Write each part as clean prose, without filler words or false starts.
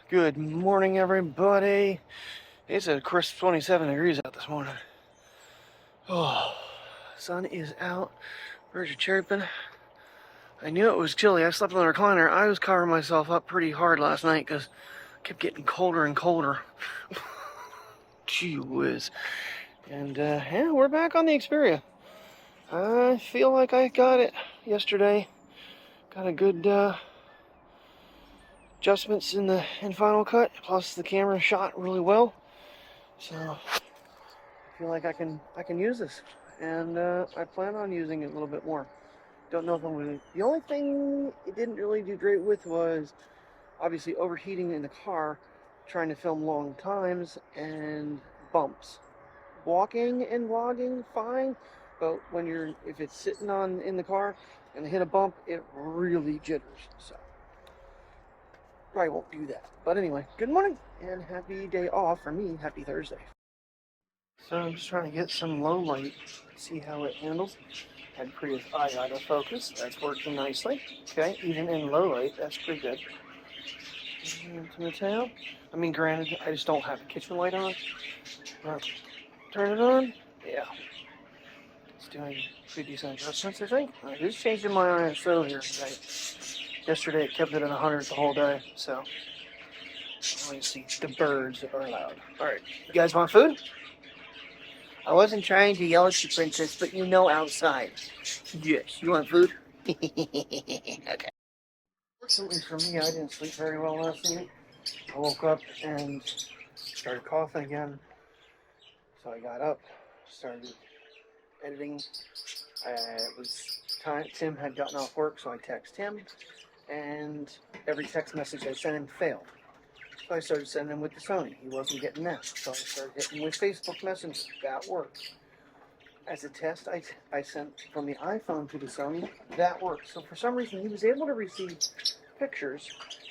Good morning, everybody. It's a crisp 27 degrees out this morning. Oh, sun is out. Birds are chirping. I knew it was chilly. I slept on the recliner. I was covering myself up pretty hard last night because it kept getting colder and colder. Gee whiz. And yeah, we're back on the Xperia. I feel like I got it yesterday. Got a good adjustments in Final Cut. Plus the camera shot really well. So I feel like I can use this, and I plan on using it a little bit more. Don't know if I'm going to. The only thing it didn't really do great with was obviously overheating in the car, trying to film long times, and bumps. Walking and vlogging, fine, but if it's sitting in the car and I hit a bump, it really jitters. So probably won't do that. But anyway, good morning and happy day off for me. Happy Thursday. So I'm just trying to get some low light, see how it handles. Had Prius eye out of focus. That's working nicely. Okay, even in low light, that's pretty good. To the tail. I mean, granted, I just don't have the kitchen light on. Turn it on. Yeah. It's doing pretty decent adjustments, I think. I just changed my ISO here today. Yesterday it kept it at 100 the whole day, so let me see. The birds are loud. Alright, you guys want food? I wasn't trying to yell at you, princess, but you know outside. Yes, you want food? Okay. Fortunately for me, I didn't sleep very well last night. I woke up and started coughing again. So I got up, started editing. It was time. Tim had gotten off work, so I texted him. And every text message I sent him failed. So I started sending him with the Sony. He wasn't getting that. So I started hitting with Facebook Messenger. That worked. As a test, I sent from the iPhone to the Sony. That worked. So for some reason, he was able to receive pictures.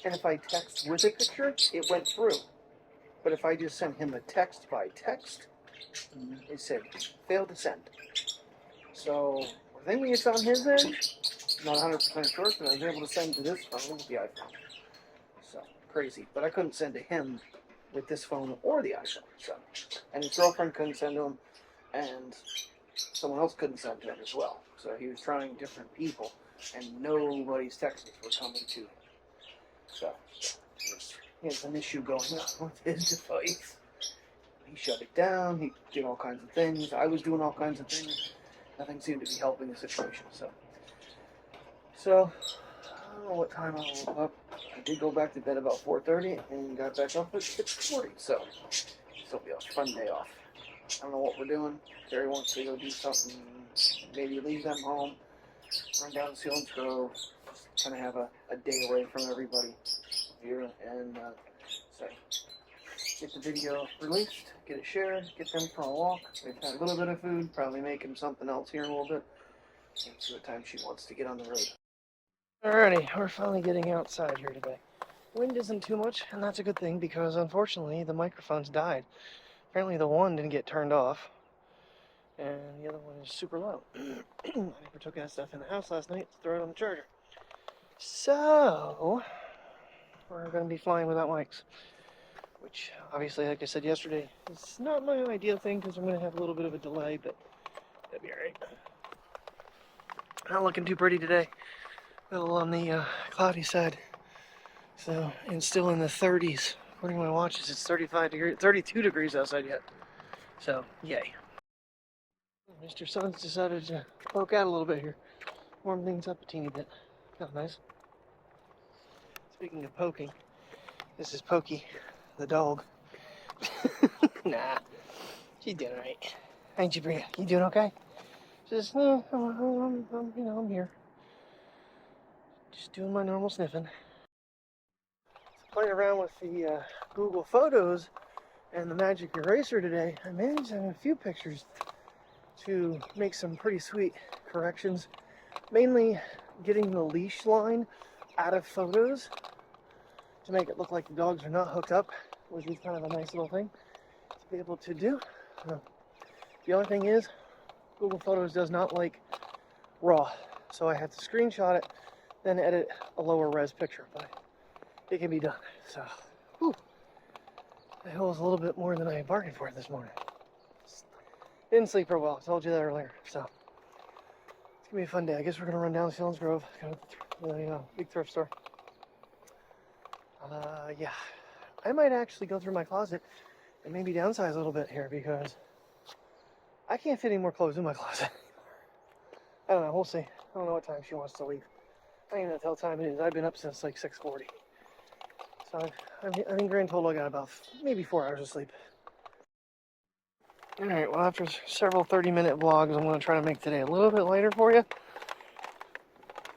And if I text with a picture, it went through. But if I just sent him a text by text, it said, failed to send. So we're thinking it's on his end. Not 100% sure, but I was able to send to this phone with the iPhone. So, crazy. But I couldn't send to him with this phone or the iPhone. So, and his girlfriend couldn't send to him, and someone else couldn't send to him as well. So he was trying different people, and nobody's texts were coming to him. So he has an issue going on with his device. He shut it down. He did all kinds of things. I was doing all kinds of things. Nothing seemed to be helping the situation. So, I don't know what time I woke up. I did go back to bed about 4:30 and got back up at 6:40. So, this will be a fun day off. I don't know what we're doing. Terry wants to go do something. Maybe leave them home. Run down to Sealands Grove. Just kind of have a day away from everybody here. And so, get the video released, get it shared, get them for a walk. They've had a little bit of food. Probably make them something else here in a little bit. And see what time she wants to get on the road. Alrighty, we're finally getting outside here today. Wind isn't too much, and that's a good thing because unfortunately the microphones died. Apparently the one didn't get turned off, and the other one is super low. I never took that stuff in the house last night to throw it on the charger. So, we're going to be flying without mics, which obviously, like I said yesterday, is not my ideal thing because I'm going to have a little bit of a delay, but that'll be alright. Not looking too pretty today. A little on the cloudy side. So, and still in the 30s. According to my watches, it's 32 degrees outside yet. So, yay. Mr. Sun's decided to poke out a little bit here. Warm things up a teeny bit. Kind of nice. Speaking of poking, this is Pokey, the dog. Nah, she's doing alright. Ain't you, Bria? You doing okay? Just, I'm here. Just doing my normal sniffing. Playing around with the Google Photos and the Magic Eraser today, I managed in a few pictures to make some pretty sweet corrections. Mainly getting the leash line out of photos to make it look like the dogs are not hooked up, which is kind of a nice little thing to be able to do. The only thing is, Google Photos does not like RAW, so I have to screenshot it, then edit a lower res picture, but it can be done. So, Whew. The hill is a little bit more than I bargained for this morning. Didn't sleep for a while. I told you that earlier. So it's gonna be a fun day. I guess we're gonna run down to Fields Grove, go to the big thrift store. Yeah, I might actually go through my closet and maybe downsize a little bit here because I can't fit any more clothes in my closet. I don't know. We'll see. I don't know what time she wants to leave. I don't even know what time it is. I've been up since like 6:40. So I think grand total I got about maybe 4 hours of sleep. Alright, well after several 30-minute vlogs, I'm going to try to make today a little bit lighter for you.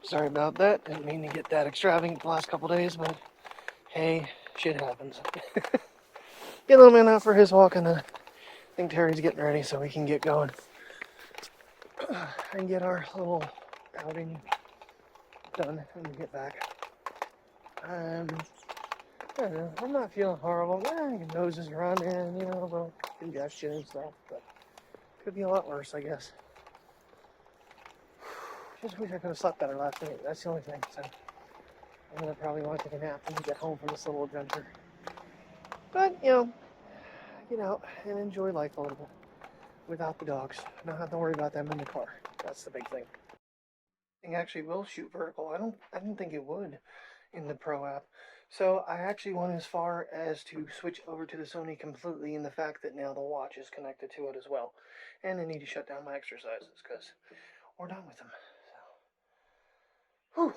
Sorry about that. Didn't mean to get that extravagant the last couple days, but hey, shit happens. Get little man out for his walk, and I think Terry's getting ready so we can get going. And get our little outing done and get back. I don't know, I'm not feeling horrible. Your nose is running, you know, a little congestion and stuff, but could be a lot worse, I guess. Just wish I could have slept better last night. That's the only thing. So I'm gonna probably want to take a nap when we get home from this little adventure. But you know, get out and enjoy life a little bit without the dogs. Not have to worry about them in the car. That's the big thing. It actually will shoot vertical. I didn't think it would in the Pro app. So I actually went as far as to switch over to the Sony completely, in the fact that now the watch is connected to it as well. And I need to shut down my exercises because we're done with them. So, whew.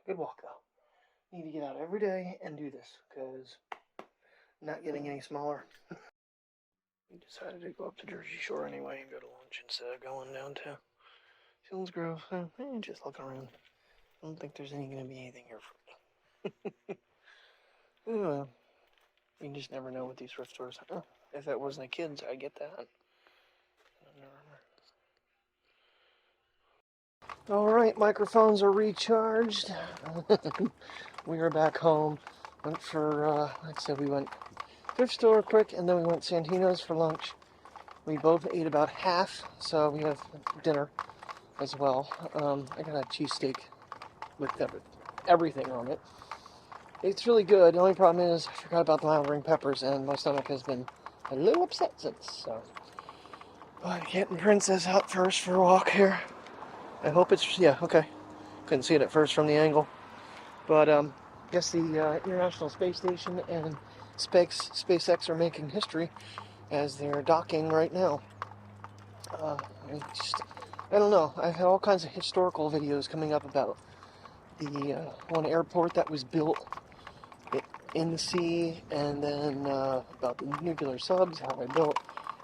Good walk though. Need to get out every day and do this because not getting any smaller. We decided to go up to Jersey Shore anyway and go to lunch instead of going down to Fields Grove. Just looking around. I don't think there's going to be anything here for me. Well, you just never know with these thrift stores. Oh, if that wasn't the kids, I'd get that. Alright, microphones are recharged. We are back home. Went for, like I said, we went thrift store quick, and then we went Santino's for lunch. We both ate about half, so we have dinner as well. I got a cheesesteak with everything on it. It's really good. The only problem is I forgot about the mild ring peppers, and my stomach has been a little upset since. So, but getting Princess out first for a walk here. I hope it's, yeah, okay. Couldn't see it at first from the angle. But I guess the International Space Station and SpaceX are making history as they're docking right now. I don't know. I've had all kinds of historical videos coming up about the one airport that was built in the sea, and then about the nuclear subs, how they built,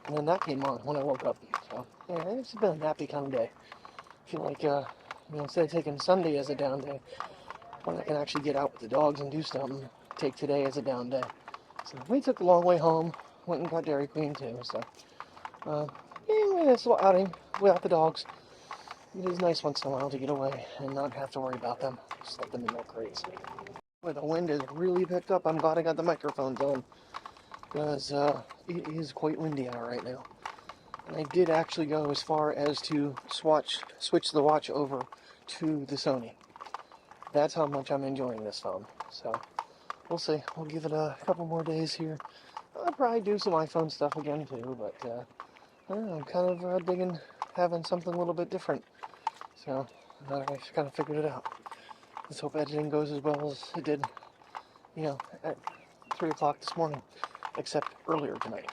and then that came on when I woke up. So yeah, it's been a happy kind of day. I feel like instead of taking Sunday as a down day, when I can actually get out with the dogs and do something, take today as a down day. So we took the long way home, went and got Dairy Queen too. So yeah, it's a little outing without the dogs. It is nice once in a while to get away and not have to worry about them. Just let them in their crates. Where the wind is really picked up, I'm glad I got the microphones on, because it is quite windy out right now. And I did actually go as far as to switch the watch over to the Sony. That's how much I'm enjoying this phone. So we'll see. We'll give it a couple more days here. I'll probably do some iPhone stuff again too, but I don't know, I'm kind of digging having something a little bit different. So I've kind of figured it out. Let's hope editing goes as well as it did, at 3 o'clock this morning, except earlier tonight.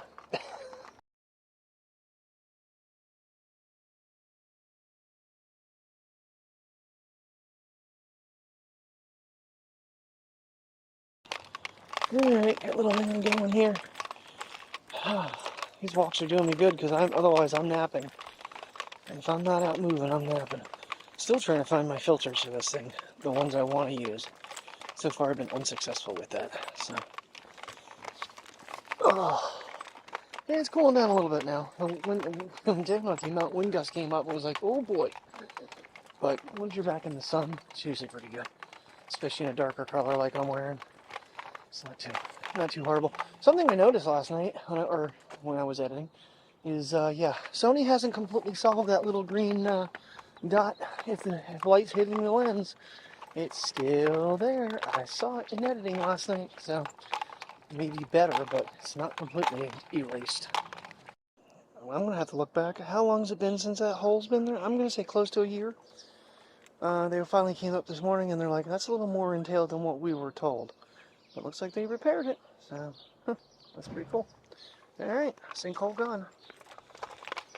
Alright, got little man going here. These walks are doing me good because otherwise I'm napping. And if I'm not out moving, I'm napping. Still trying to find my filters for this thing, the ones I want to use. So far I've been unsuccessful with that. So yeah, it's cooling down a little bit now. The wind gust came up, I was like, oh boy. But once you're back in the sun, it's usually pretty good. Especially in a darker color like I'm wearing. It's not too horrible. Something I noticed last night, when I was editing, is, Sony hasn't completely solved that little green dot if light's hitting the lens. It's still there. I saw it in editing last night, so maybe better, but it's not completely erased. Well, I'm gonna have to look back. How long has it been since that hole's been there? I'm gonna say close to a year. They finally came up this morning and they're like, that's a little more entailed than what we were told. It looks like they repaired it, so that's pretty cool. Alright, sinkhole gone.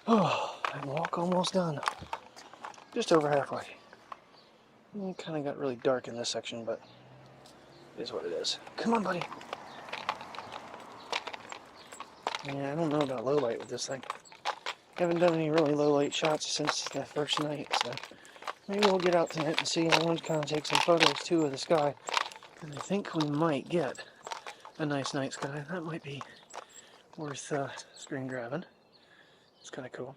Oh, and walk almost done. Just over halfway. It kind of got really dark in this section, but it is what it is. Come on, buddy. Yeah, I don't know about low light with this thing. Haven't done any really low light shots since the first night, so maybe we'll get out tonight and see. I want to kind of take some photos too of the sky, and I think we might get a nice night sky. That might be worth screen grabbing. It's kind of cool.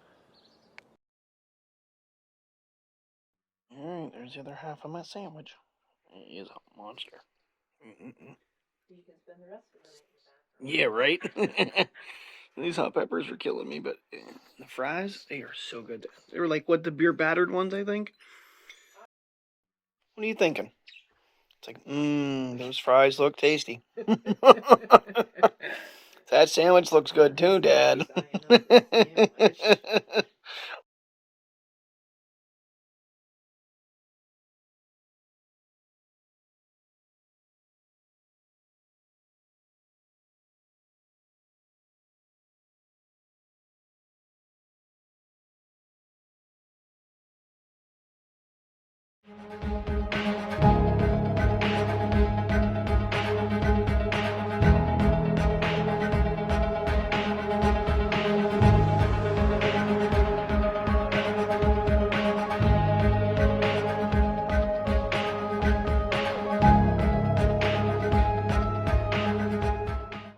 Alright, there's the other half of my sandwich. He is a monster. You can spend the rest of the night in the bathroom. Yeah, right? These hot peppers are killing me, but the fries, they are so good. They were like, what, the beer battered ones, I think? What are you thinking? It's like, those fries look tasty. That sandwich looks good too, Dad.